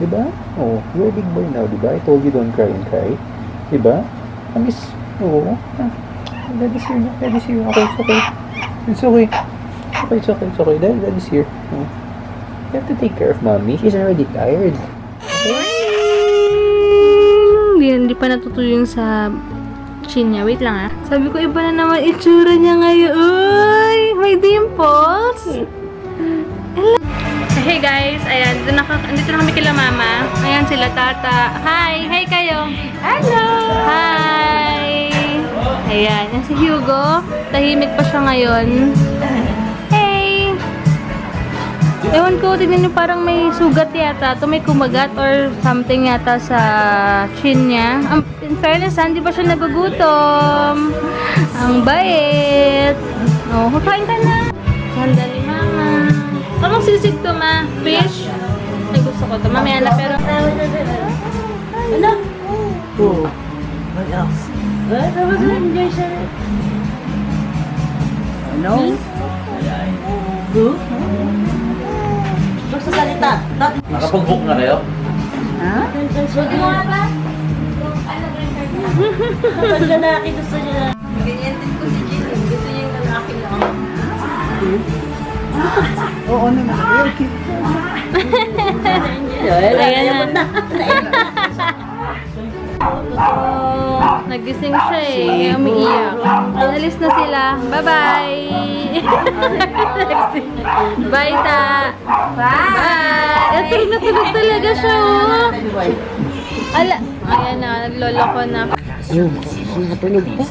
Diba? Oh, you're a big boy now, diba? I told you don't cry and cry. Diba? Miss, oo. Daddy's here na. Daddy's here. Okay, it's okay. It's okay. It's okay, it's okay. Daddy's here. Oh. You have to take care of mommy. She's already tired. Okay? Hindi pa natutuyo yung sa chin niya. Wait lang ah. Sabi ko, iba na naman itsura niya ngayon. Uy! May dimples! Hey guys! Ayan, dito na kami kila mama. Ayan sila tata. Hi! Hey kayo! Hello! Hi! Ayan, yan si Hugo. Tahimik pa siya ngayon. Hey! Ewan ko, tignan niyo parang may sugat yata. Ito may kumagat or something yata sa chin niya. In fairness, hindi ba siya nagugutom? Ang bait! Oh, kakain ka na! Ganda ni mama. Anong sisig to, ma? Fish? Ay, gusto ko to. Mamaya na, pero... Ano? Oh, what else? Ano? Who? Sa salita. Nakapag-book na kayo? Ha? Huwag mo nga ba? Kapag lalaki gusto niya. Ganyan din ko si Jin. Gusto niya yung lalaki lang. Oo naman. Okay. Ayan na. Nagising siya eh. Umiiyak. Alis na sila. Bye-bye! Bye, ta! Bye! Natulog talaga siya, oh! Ala! Ayan na, nagloloko na. Ayun, natulog pa.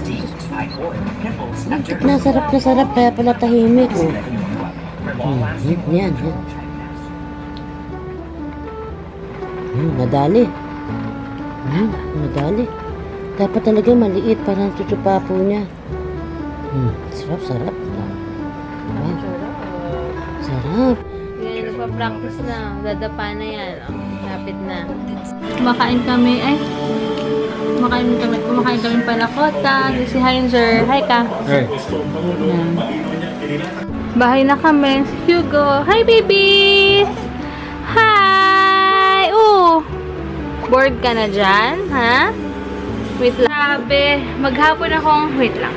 Sarap na sarap, kaya pala tahimik. Yan. Madali. Madali. Dapat talaga maliit, parang tutupapo niya. Sarap. Wow. Sarap. Yan, nagpa-practice na. Dadapa na yan. Lapit na. Kumakain kami. Kumakain kami panakota. Si Heinzer. Hi ka. Hey. Yan. Bahay na kami. Si Hugo. Hi, baby! Hi! Bored ka na dyan? Ha? Wait lang. Sabi, wait lang.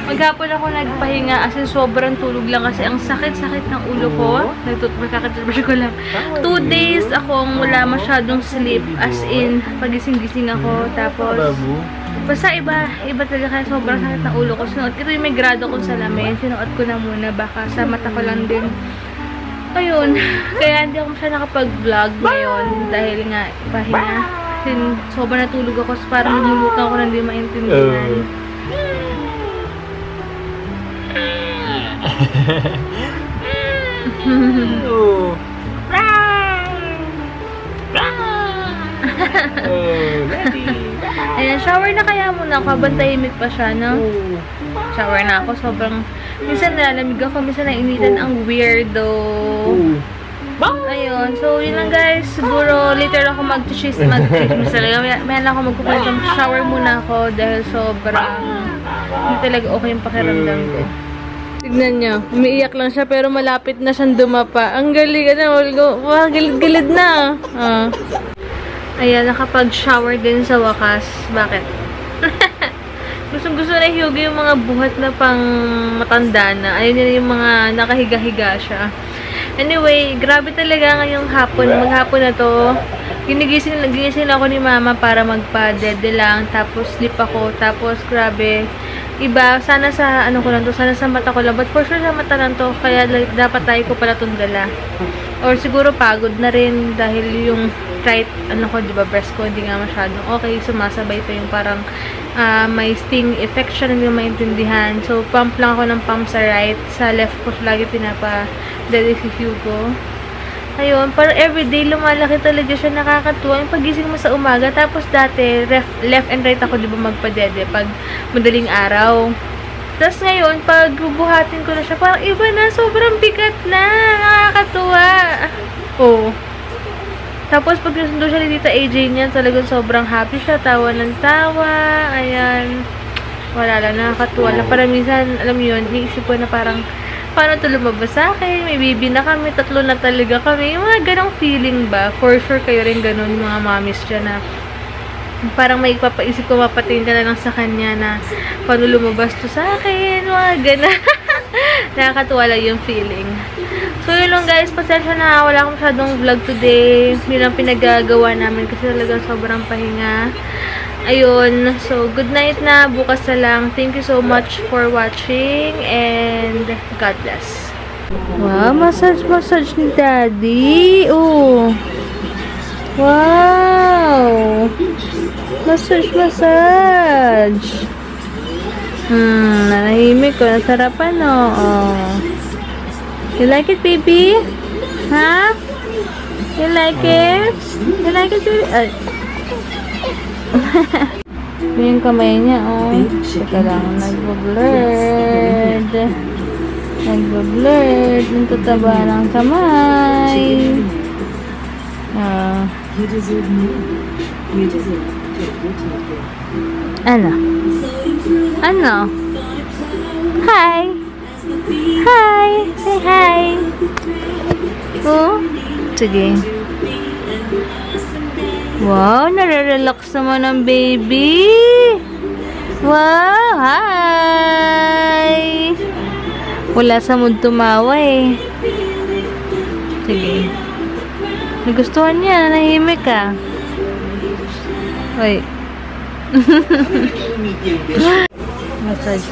Maghapon ako nagpahinga as in sobrang tulog lang kasi ang sakit-sakit ng ulo ko. Magkakatubrush ko lang. 2 days akong wala masyadong sleep as in pagising-gising ako. Tapos, basta iba talaga kaya sobrang sakit ng ulo ko. Sinuot ko yung may grado kong salamin. Sinuot ko na muna baka sa mata ko lang din. Ayun, kaya hindi ako siya nakapag-vlog ngayon dahil nga pahinga. Kasi sobrang natulog ako, so parang lumulutan ko na hindi maintindihan. Ayan, shower na kaya muna ako, habang tahimik pa siya, no? Shower na ako, sobrang minsan nalalamig ako, minsan nainitan ang weirdo. Ayun, so yun lang guys, siguro later ako mag-chismis talaga. May lang ako magkukwento, shower muna ako dahil sobrang hindi talaga okay yung pakiramdam ko. Tignan nyo, umiiyak lang siya pero malapit na siyang dumapa. Ang galing na, galid-galid na. Ayan, nakapag-shower din sa wakas. Bakit? Gusto na Hugo yung mga buhat na pang matanda na. Ayun yun yung mga nakahiga-higa siya. Anyway, grabe talaga ngayong hapon. Maghapon na to. Ginising ako ni mama para magpa-dede lang. Tapos sleep ako. Tapos grabe. Iba, sana sa ano ko lang to. Sana sa mata ko lang. But for sure sa mata lang to. Kaya dapat tayo ko pala itong dala. Or siguro pagod na rin dahil yung right, diba, breast ko hindi nga masyadong okay. Sumasabay pa yung parang may sting effect siya, hindi maintindihan. So, pump lang ako ng pump sa right. Sa left ko lagi pinapa-dede si Hugo. Ayun, parang everyday lumalaki talaga siya, nakakatuwa. Yung pagising mo sa umaga, tapos dati, left and right ako, diba, magpa-dede pag madaling araw. Tapos ngayon, pag bubuhatin ko na siya, parang iba na, sobrang bigat na, nakakatuwa. Oo. Tapos pag nasundo siya ni Tita AJ niya, talagang sobrang happy siya, tawa ng tawa, ayan. Wala lang, nakakatuwa na. Parang minsan, alam mo yun, iisip ko na parang paano ito lumabas sa akin, may baby na kami, 3 na talaga kami, yung mga ganong feeling ba, for sure kayo rin ganon, yung mga mommies dyan na, parang may ipapaisip ko, mapatingin ka na lang sa kanya na, paano lumabas to sa akin, mga ganon. Nakakatuwa lang yung feeling. So, yun lang guys, pasensya na, wala akong masyadong vlog today, yun ang pinagagawa namin, kasi talagang sobrang pahinga. Ayun, so good night na, bukas na lang. Thank you so much for watching and God bless. Wow, massage ni Daddy. Oh. Wow. Massage. Nanahimik ko. Nasarapan, oh. You like it, baby? Huh? You like it? You like it, baby? Yung kamay niya, oh. Teka lang, nagbo-blurred. Ang tataba ng kamay. Ano? Hi! Say hi! Oh? Sige. Wow, nare-relax naman ang baby. Wow, hi. Wala sa mood tumawa eh. Sige. Nagustuhan niya, nahimik ka. Wait. Massage.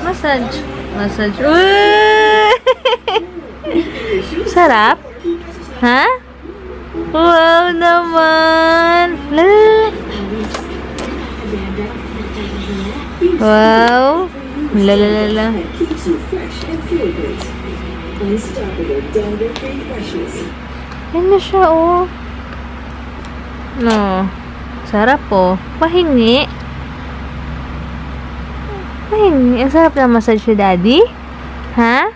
Sarap? Ha? Wow naman! Wow! Lalalala. Yan na siya, oh. No. Sarap, oh. Pahingi. Ang sarap na massage si Daddy. Ha?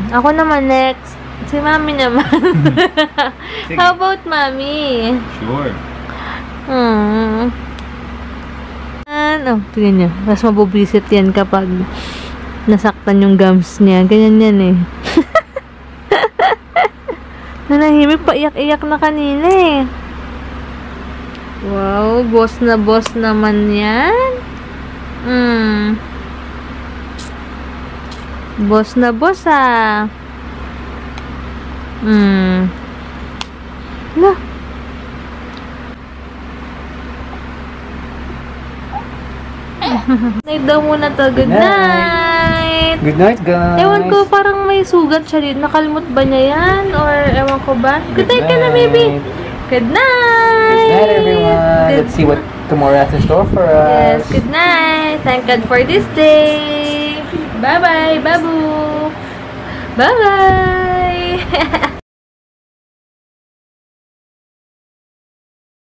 Ako naman next. Si Mami naman. How about Mami? Sure. Oh, tingnan niyo. Mas mabubisit yan kapag nasaktan yung gums niya. Ganyan yan eh. Nanahimik pa, iyak-iyak na kanina eh. Wow, boss naman yan. Boss ah. No. Night daw muna to. Good night. Good night, guys. Ewan ko, parang may sugat siya rin. Nakalimot ba niya yan? Or ewan ko ba? Good night ka na, baby. Good night. Good night, everyone. Let's see what tomorrow has in store for us. Yes, good night. Thank God for this day. Bye-bye, babu. Bye-bye.